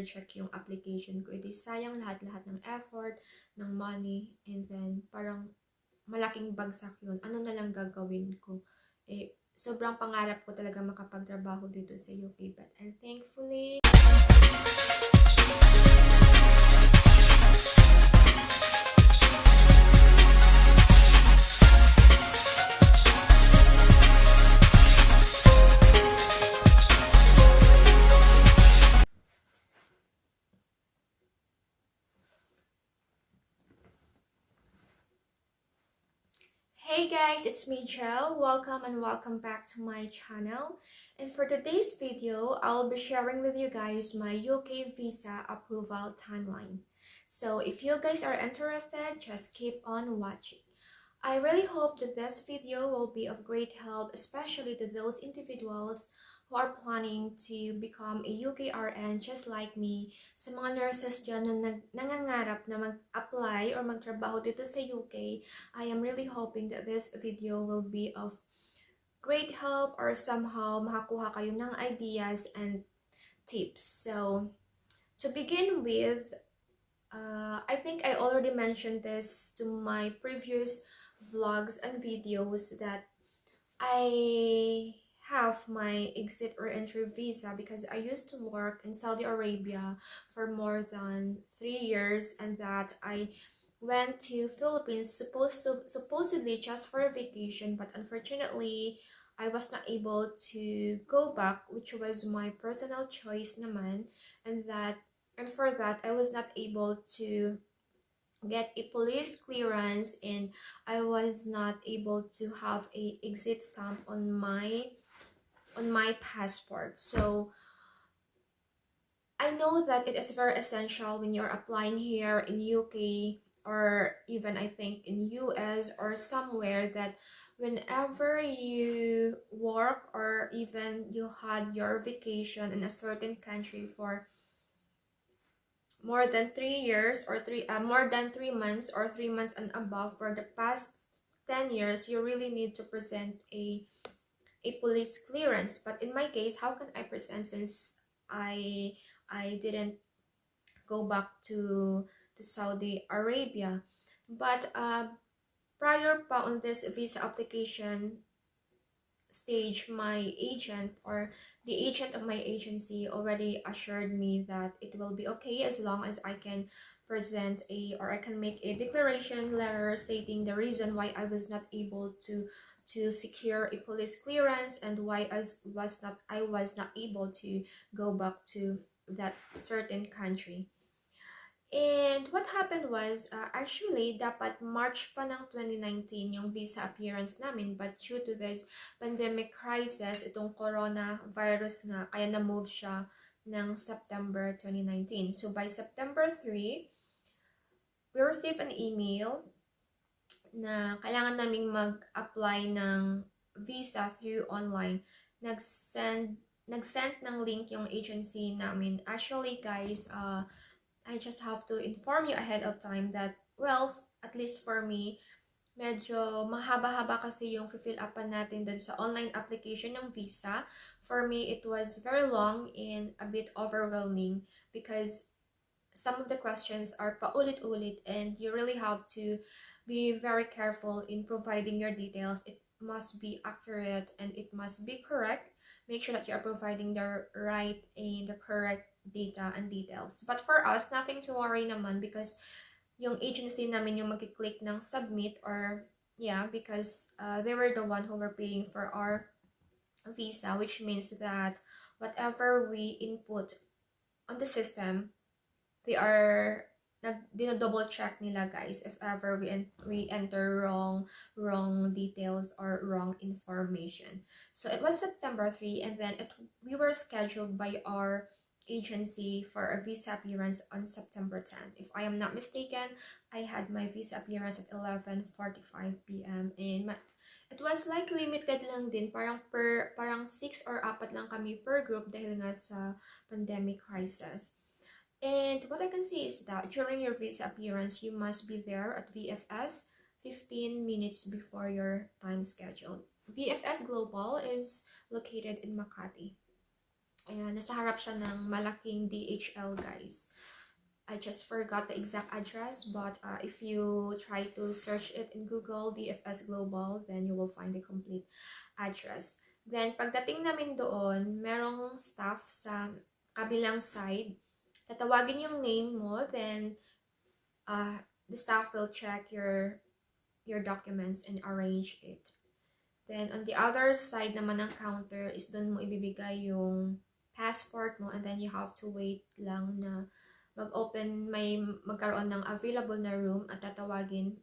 check yung application ko. Edi sayang lahat-lahat ng effort, ng money, and then parang malaking bagsak yun. Ano na lang gagawin ko? Sobrang pangarap ko talaga makapagtrabaho dito sa UK, but and thankfully, hey guys, it's me Jo. Welcome and welcome back to my channel. And for today's video, I'll be sharing with you guys my UK visa approval timeline. So if you guys are interested, just keep on watching. I really hope that this video will be of great help, especially to those individuals who are planning to become a UK RN just like me, sa mga nurses dyan na nangangarap na mag-apply or magtrabaho dito sa UK. I am really hoping that this video will be of great help or somehow makakuha kayo ng ideas and tips. So, to begin with, I think I already mentioned this to my previous vlogs and videos that I have my exit or entry visa because I used to work in Saudi Arabia for more than 3 years, and that I went to Philippines supposedly just for a vacation, but unfortunately I was not able to go back, which was my personal choice naman, and for that I was not able to get a police clearance, and I was not able to have a exit stamp on my passport. So I know that it is very essential when you're applying here in UK or even I think in US or somewhere, that whenever you work or even you had your vacation in a certain country for more than 3 years or more than 3 months or 3 months and above for the past 10 years, you really need to present a police clearance. But in my case, how can I present since I didn't go back to Saudi Arabia? But prior pa on this visa application stage, my agent or the agent of my agency already assured me that it will be okay as long as I can present I can make a declaration letter stating the reason why I was not able to secure a police clearance and why I was not able to go back to that certain country. And what happened was, actually, dapat March pa ng 2019 yung visa appearance namin. But due to this pandemic crisis, itong coronavirus nga, kaya na-move siya ng September 2019. So by September 3, we received an email na kailangan naming mag-apply ng visa through online. Nag-send ng link yung agency namin. Actually, guys, I just have to inform you ahead of time that, well, at least for me, medyo mahaba-haba kasi yung fill upan natin dun sa online application ng visa. For me, it was very long and a bit overwhelming because some of the questions are paulit-ulit and you really have to be very careful in providing your details. It must be accurate and it must be correct. Make sure that you are providing the right and the correct data and details. But for us, nothing to worry naman because yung agency namin yung mag-click ng submit or because they were the one who were paying for our visa, which means that whatever we input on the system, they are double check nila, guys, if ever we enter wrong details or wrong information. So it was September 3, and then we were scheduled by our agency for a visa appearance on September 10. If I am not mistaken, I had my visa appearance at 11:45 p.m. and it was like limited lang din, parang 6 or 4 lang kami per group dahil nga sa pandemic crisis. And what I can see is that during your visa appearance, you must be there at VFS 15 minutes before your time schedule. VFS Global is located in Makati. Ayan, nasa harap siya ng malaking DHL, guys. I just forgot the exact address, but if you try to search it in Google, VFS Global, then you will find the complete address. Then, pagdating namin doon, merong staff sa kabilang side. Tatawagin yung name mo, then the staff will check your documents and arrange it. Then, on the other side naman ng counter is doon mo ibibigay yung passport mo, and then you have to wait lang na magkaroon ng available na room at tatawagin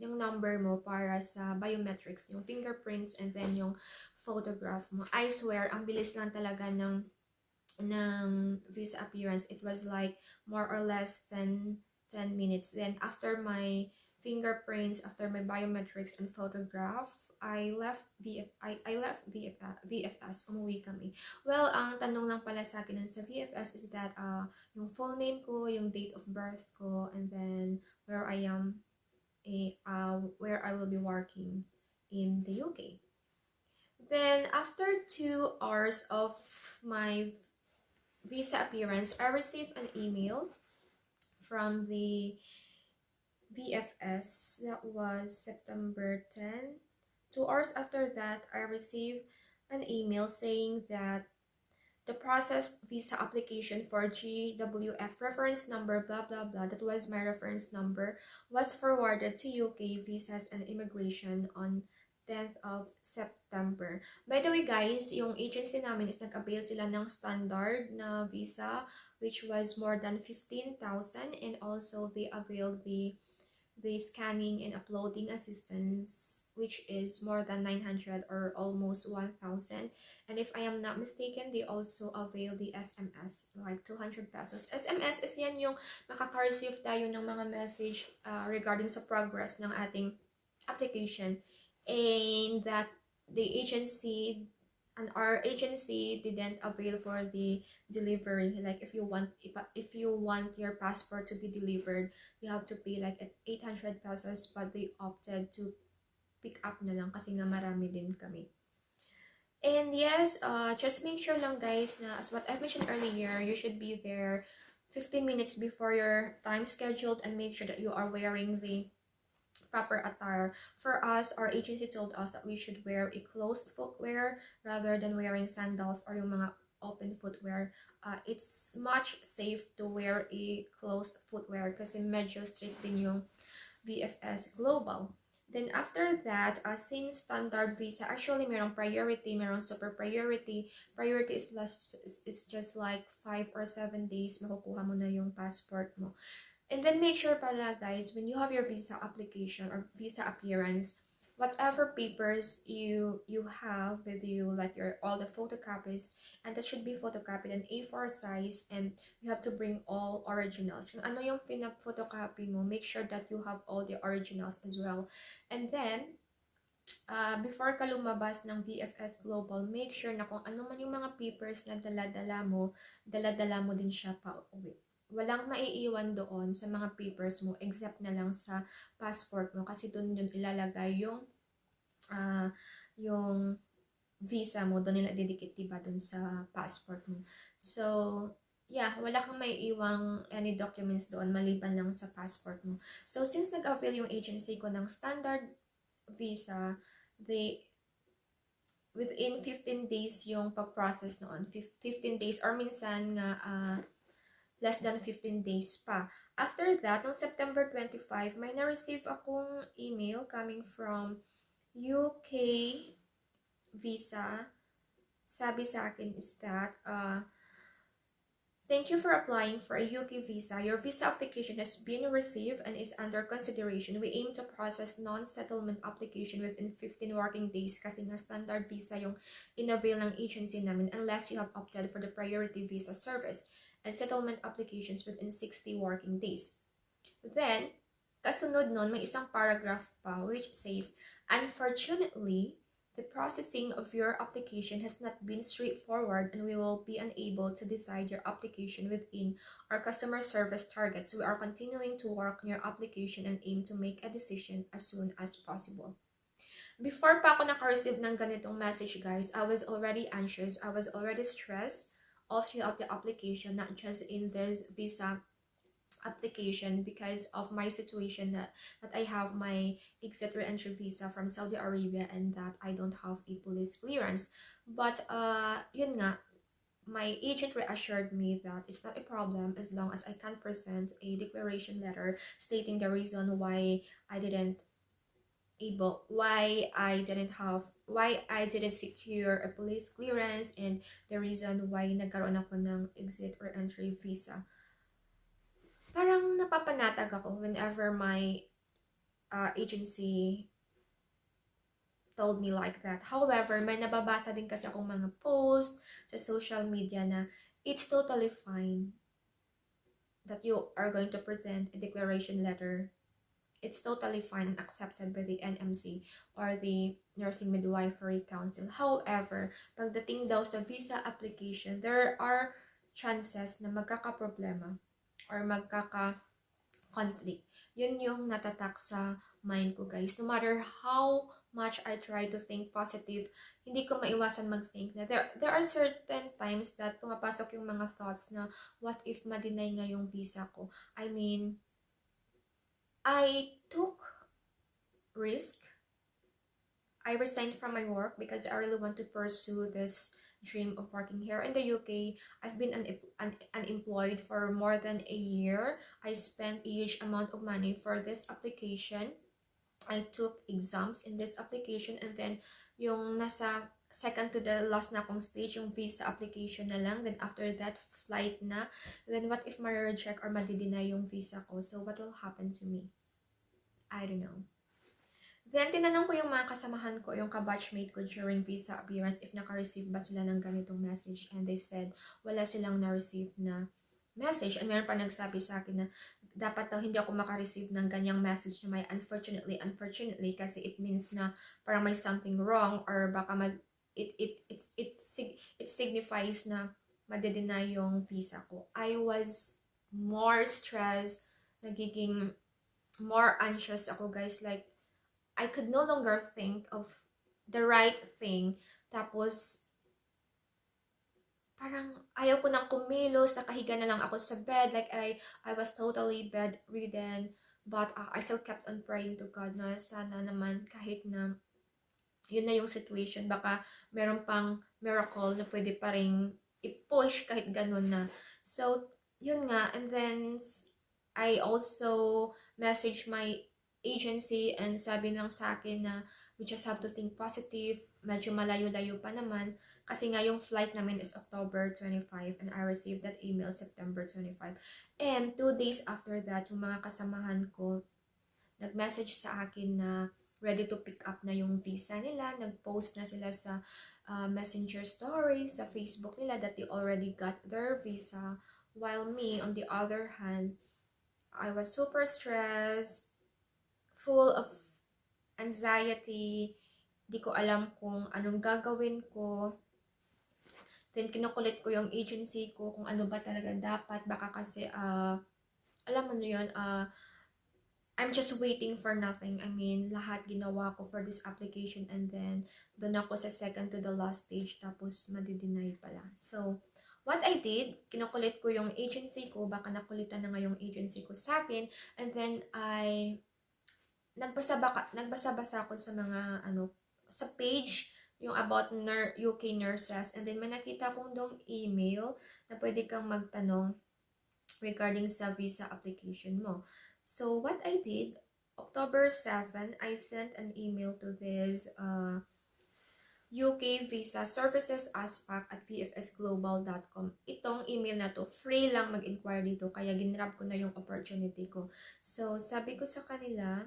yung number mo para sa biometrics, yung fingerprints, and then yung photograph mo. I swear, ang bilis lang talaga ng visa appearance. It was like more or less 10 minutes. Then after my fingerprints, after my biometrics and photograph, I left VFS, umuwi kami. Well, ang tanong lang pala sa akin sa VFS is that yung full name ko, yung date of birth ko, and then where I am, where I will be working in the UK. Then after 2 hours of my visa appearance, I received an email from the VFS. That was September 10. 2 hours after that, I received an email saying that the processed visa application for GWF reference number blah blah blah, that was my reference number, was forwarded to UK Visas and Immigration on 10th of September. By the way guys, yung agency namin is nag-avail sila ng standard na visa which was more than 15,000, and also they availed the scanning and uploading assistance, which is more than 900 or almost 1,000. And if I am not mistaken, they also avail the SMS, like 200 pesos. SMS is yan yung makaka-receive tayo ng mga message regarding sa progress ng ating application, and that the agency and our agency didn't avail for the delivery. Like if you want your passport to be delivered, you have to pay like 800 pesos, but they opted to pick up na lang kasi nga marami din kami. And yes, just make sure lang guys na as what I mentioned earlier, you should be there 15 minutes before your time scheduled, and make sure that you are wearing the proper attire. For us, our agency told us that we should wear a closed footwear rather than wearing sandals or yung mga open footwear. It's much safe to wear a closed footwear kasi medyo strict din yung VFS Global. Then after that, since standard visa, actually merong priority, merong super priority. Priority is just like 5 or 7 days makukuha mo na yung passport mo. And then make sure pala guys, when you have your visa application or visa appearance, whatever papers you have with you, like all the photocopies, and that should be photocopied in A4 size, and you have to bring all originals. Kung ano yung pinag-photocopy mo, make sure that you have all the originals as well. And then, before ka lumabas ng VFS Global, make sure na kung ano man yung mga papers na dala-dala mo din siya pa uwi. Walang maiiwan doon sa mga papers mo except na lang sa passport mo, kasi doon yun ilalagay yung visa mo, doon nila didikit diba doon sa passport mo. So yeah, wala kang maiiwang any documents doon maliban lang sa passport mo. So since nag-avail yung agency ko ng standard visa, within 15 days yung pag-process noon, 15 days or minsan nga less than 15 days pa. After that, noong September 25, may na-receive akong email coming from UK Visa. Sabi sa akin is that, thank you for applying for a UK visa. Your visa application has been received and is under consideration. We aim to process non-settlement application within 15 working days kasi nga standard visa yung in-avail ng agency namin unless you have opted for the priority visa service and settlement applications within 60 working days. Then, kasunod nun, may isang paragraph pa which says, unfortunately, the processing of your application has not been straightforward and we will be unable to decide your application within our customer service targets. We are continuing to work on your application and aim to make a decision as soon as possible. Before pa ako naka-receive ng ganitong message guys, I was already anxious, I was already stressed all throughout the application, not just in this visa application, because of my situation that I have my exit re-entry visa from Saudi Arabia and that I don't have a police clearance. But yun nga, my agent reassured me that it's not a problem as long as I can present a declaration letter stating the reason I didn't why I didn't secure a police clearance, and the reason why nagkaroon ako ng exit or entry visa. Parang napapanatag ako whenever my agency told me like that. However, may nababasa din kasi akong mga post sa social media na it's totally fine that you are going to present a declaration letter. It's totally fine and accepted by the NMC or the Nursing Midwifery Council. However, pagdating daw sa visa application, there are chances na magkakaproblema or magkaka-conflict. Yun yung natatak sa mind ko, guys. No matter how much I try to think positive, hindi ko maiwasan mag-think na there are certain times that pumapasok yung mga thoughts na what if ma-deny nga yung visa ko? I mean, I took risk. I resigned from my work because I really want to pursue this dream of working here in the UK. I've been unemployed for more than a year. I spent a huge amount of money for this application. I took exams in this application, and then yung nasa second to the last na akong stage, yung visa application na lang. Then after that, flight na. Then what if ma-reject or ma-deny yung visa ko? So what will happen to me? I don't know. Then, tinanong ko yung mga kasamahan ko, yung ka-batchmate ko during visa appearance, if naka-receive ba sila ng ganitong message. And they said, wala silang na-receive na message. And meron pa nagsabi sa akin na dapat daw hindi ako maka-receive ng ganyang message na may unfortunately, kasi it means na parang may something wrong, or baka it signifies na madedeny yung visa ko. I was more stressed, nagiging more anxious ako, guys. Like, I could no longer think of the right thing. Tapos, parang ayaw ko nang kumilos, nakahiga na lang ako sa bed. Like, I was totally bedridden. But I still kept on praying to God na sana naman kahit na yun na yung situation, baka meron pang miracle na pwede pa rin i-push kahit ganun na. So, yun nga. And then, I also messaged my agency and sabi lang sa akin na we just have to think positive. Medyo malayo-layo pa naman kasi nga yung flight namin is October 25 and I received that email September 25. And 2 days after that, yung mga kasamahan ko nag-message sa akin na ready to pick up na yung visa nila. Nag-post na sila sa messenger stories sa Facebook nila that they already got their visa. While me, on the other hand, I was super stressed, full of anxiety, di ko alam kung anong gagawin ko. Then, kinukulit ko yung agency ko kung ano ba talaga dapat. Baka kasi, alam mo na yun, I'm just waiting for nothing. I mean, lahat ginawa ko for this application, and then, doon ako sa second to the last stage, tapos madideny pala. So, what I did, kinukulit ko yung agency ko, baka nakulitan na nga yung agency ko sa akin, and then, nagbasa-basa ako sa mga sa page yung about UK nurses, and then may nakita akong dong email na pwede kang magtanong regarding sa visa application mo. So what I did, October 7, I sent an email to this UK Visa Services aspect@vfsglobal.com. Itong email na to, free lang mag-inquire dito, kaya ginrab ko na yung opportunity ko. So, sabi ko sa kanila,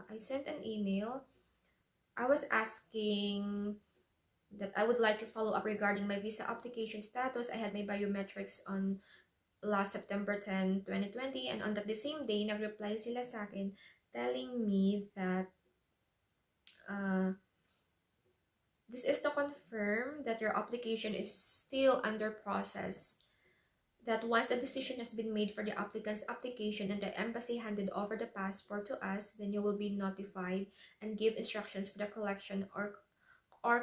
I sent an email. I was asking that I would like to follow up regarding my visa application status. I had my biometrics on last September 10, 2020, and on the same day, nag-reply sila sa akin telling me that this is to confirm that your application is still under process. That once the decision has been made for the applicant's application and the embassy handed over the passport to us, then you will be notified and give instructions for the collection or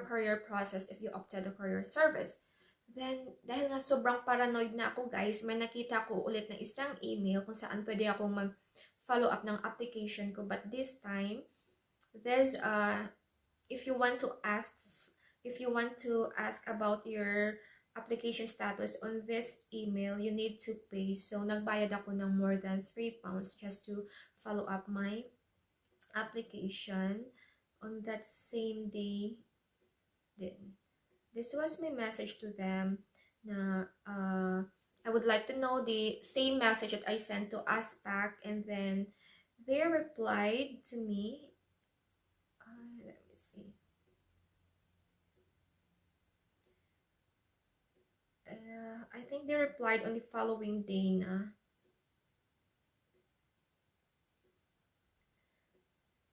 courier process if you opted the courier service. Then, dahil nga sobrang paranoid na ako guys, may nakita ko ulit na isang email kung saan pwede akong mag-follow up ng application ko. But this time, there's if you want to ask about your application status on this email, you need to pay. So, nagbayad ako ng more than 3 pounds just to follow up my application on that same day din. This was my message to them na I would like to know the same message that I sent to ASPAC, and then they replied to me. Let me see. I think they replied on the following day na.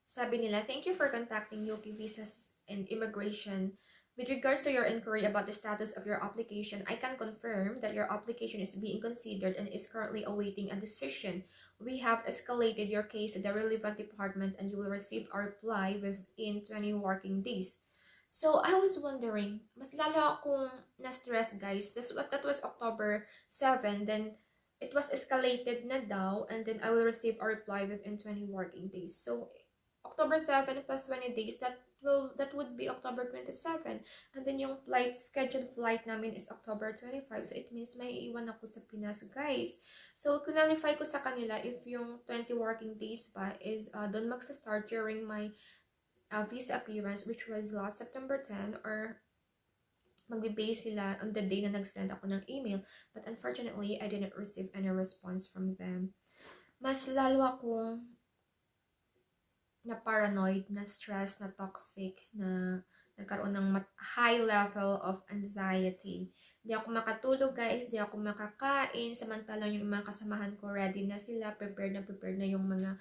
Sabi nila, thank you for contacting UK Visas and Immigration. With regards to your inquiry about the status of your application, I can confirm that your application is being considered and is currently awaiting a decision. We have escalated your case to the relevant department and you will receive a reply within 20 working days. So, I was wondering, mas lalo akong na-stress, guys. That was October 7, then it was escalated na daw, and then I will receive a reply within 20 working days. So, October 7 plus 20 days, that would be October 27. And then yung scheduled flight namin is October 25. So it means may iiwan ako sa Pinas, guys. So kunalify ko sa kanila if yung 20 working days pa is doon magsa-start during my visa appearance, which was last September 10, or magbe-base sila on the day na nag-send ako ng email. But unfortunately, I didn't receive any response from them. Mas lalo akong na paranoid, na stress, na toxic, na nagkaroon ng high level of anxiety. Di ako makatulog, guys. Di ako makakain. Samantalang yung mga kasamahan ko, ready na sila. Prepared na yung mga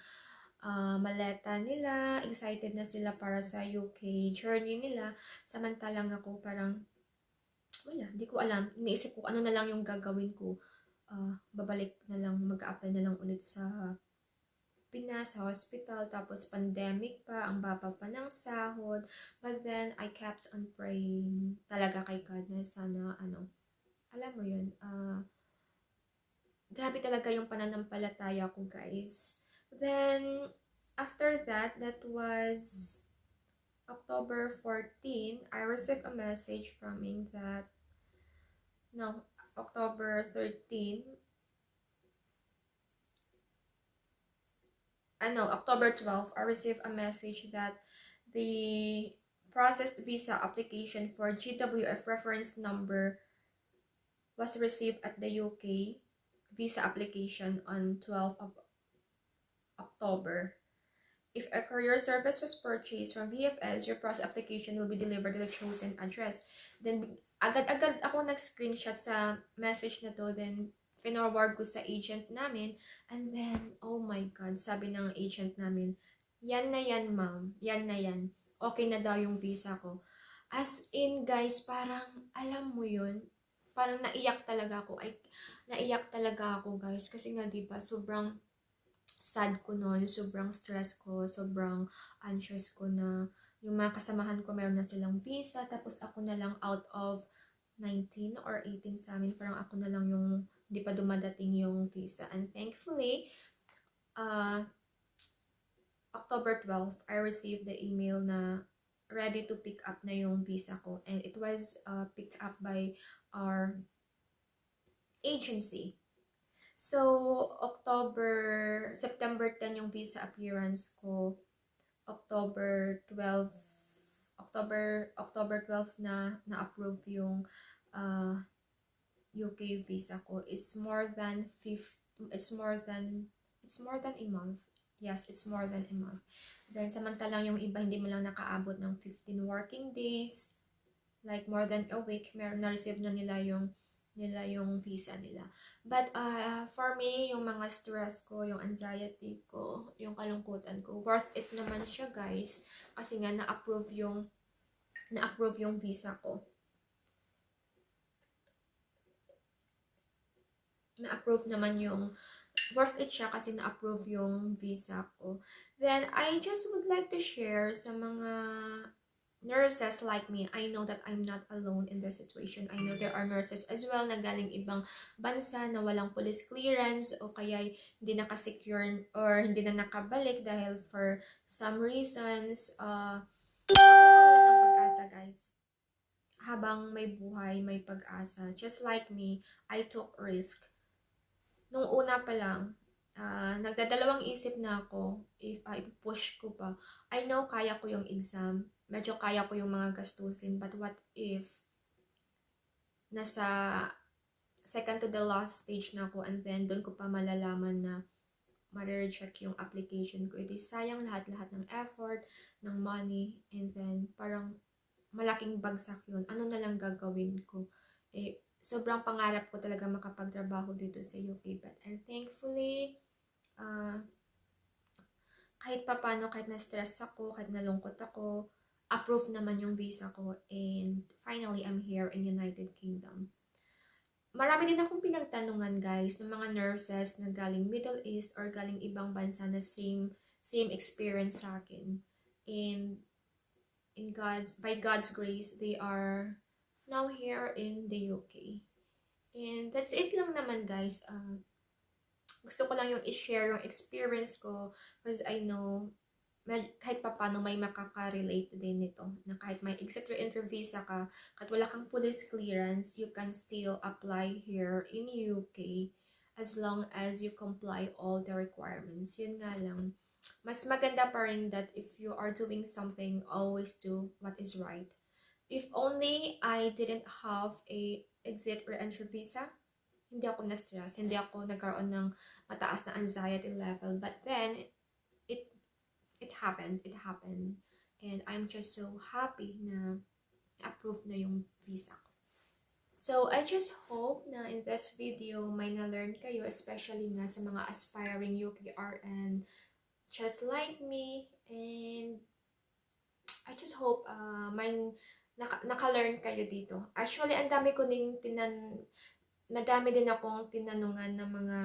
maleta nila. Excited na sila para sa UK journey nila. Samantalang ako parang, wala, di ko alam. Iniisip ko, ano na lang yung gagawin ko. Babalik na lang, mag-a-apply na lang ulit sa Pinas, sa hospital, tapos pandemic pa, ang baba pa ng sahod. But then, I kept on praying talaga kay God na sana, alam mo yun, grabe talaga yung pananampalataya ko, guys. Then, after that, that was October 14, I received a message from him that, no, October 13, October 12, I received a message that the processed visa application for GWF reference number was received at the UK visa application on 12th of October. If a courier service was purchased from VFS, your process application will be delivered to the chosen address. Then, agad-agad ako nag-screenshot sa message na to, then pinorward ko sa agent namin, and then, oh my God, sabi ng agent namin, yan na yan, ma'am, yan na yan, okay na daw yung visa ko. As in, guys, parang, alam mo yun, parang naiyak talaga ako, guys, kasi nga, diba, sobrang sad ko noon, sobrang stress ko, sobrang anxious ko na yung mga kasamahan ko, meron na silang visa, tapos ako na lang out of 19 or 18 sa amin, parang ako na lang yung hindi pa dumadating yung visa. And thankfully, October 12, I received the email na ready to pick up na yung visa ko. And it was picked up by our agency. So, September 10 yung visa appearance ko. October 12 na na-approve yung UK visa ko. It's more than a month. Yes, it's more than a month. Then samantalang yung iba hindi mo lang nakaabot ng 15 working days, like more than a week, na-receive na nila yung visa nila. But for me, yung mga stress ko, yung anxiety ko, yung kalungkutan ko, worth it naman siya, guys, kasi nga na-approve yung visa ko. Na-approve naman yung, worth it siya kasi na-approve yung visa ko. Then, I just would like to share sa mga nurses like me, I know that I'm not alone in this situation. I know there are nurses as well na galing ibang bansa na walang police clearance o kaya hindi nakasecure or hindi na nakabalik dahil for some reasons. Huwag kayo kawalan ng pag-asa, guys. Habang may buhay, may pag-asa. Just like me, I took risk. Nung una pa lang, nagdadalawang isip na ako if i-push ko pa. I know kaya ko yung exam. Medyo kaya ko yung mga gastusin. But what if nasa second to the last stage na ako and then doon ko pa malalaman na ma-reject yung application ko. It is sayang lahat-lahat ng effort, ng money, and then parang malaking bagsak yun. Ano na lang gagawin ko? Sobrang pangarap ko talaga makapagtrabaho dito sa UK. But and thankfully, kahit papano, kahit na-stress ako, kahit nalungkot ako, approved naman yung visa ko. And finally, I'm here in United Kingdom. Marami din akong pinagtanungan, guys, ng mga nurses na galing Middle East or galing ibang bansa na same experience sa akin. And by God's grace, they are now here in the UK. And that's it lang naman, guys. Gusto ko lang yung i-share yung experience ko because I know kahit papano may makaka-relate din nito na kahit may exit or entry visa ka, kahit wala kang police clearance, you can still apply here in UK as long as you comply all the requirements. Yun nga lang. Mas maganda pa rin that if you are doing something, always do what is right. If only I didn't have a exit or entry visa, hindi ako na-stress, hindi ako nagkaroon ng mataas na anxiety level. But then, it happened. And I'm just so happy na approve na yung visa ko. So, I just hope na in this video, may na-learn kayo, especially nga sa mga aspiring UKRN just like me. And I just hope may naka-learn kayo dito. Actually, ang dami ko ding nadami din akong tinanungan ng mga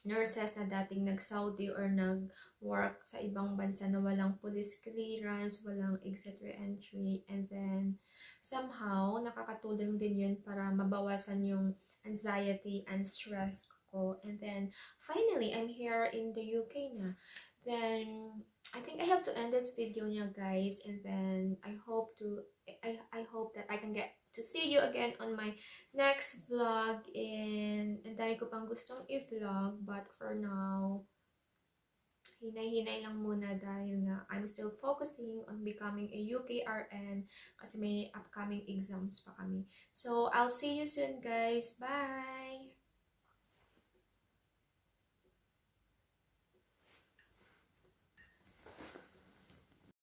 nurses na dating nag-Saudi or nag-work sa ibang bansa na walang police clearance, walang exit re-entry, and then somehow nakakatulong din yun para mabawasan yung anxiety and stress ko. And then finally, I'm here in the UK na. Then I think I have to end this video niya, guys, and then I hope that I can get to see you again on my next vlog. And ang dami ko pang gustong i-vlog, but for now, hinay-hinay lang muna dahil nga I'm still focusing on becoming a UKRN kasi may upcoming exams pa kami. So, I'll see you soon, guys. Bye!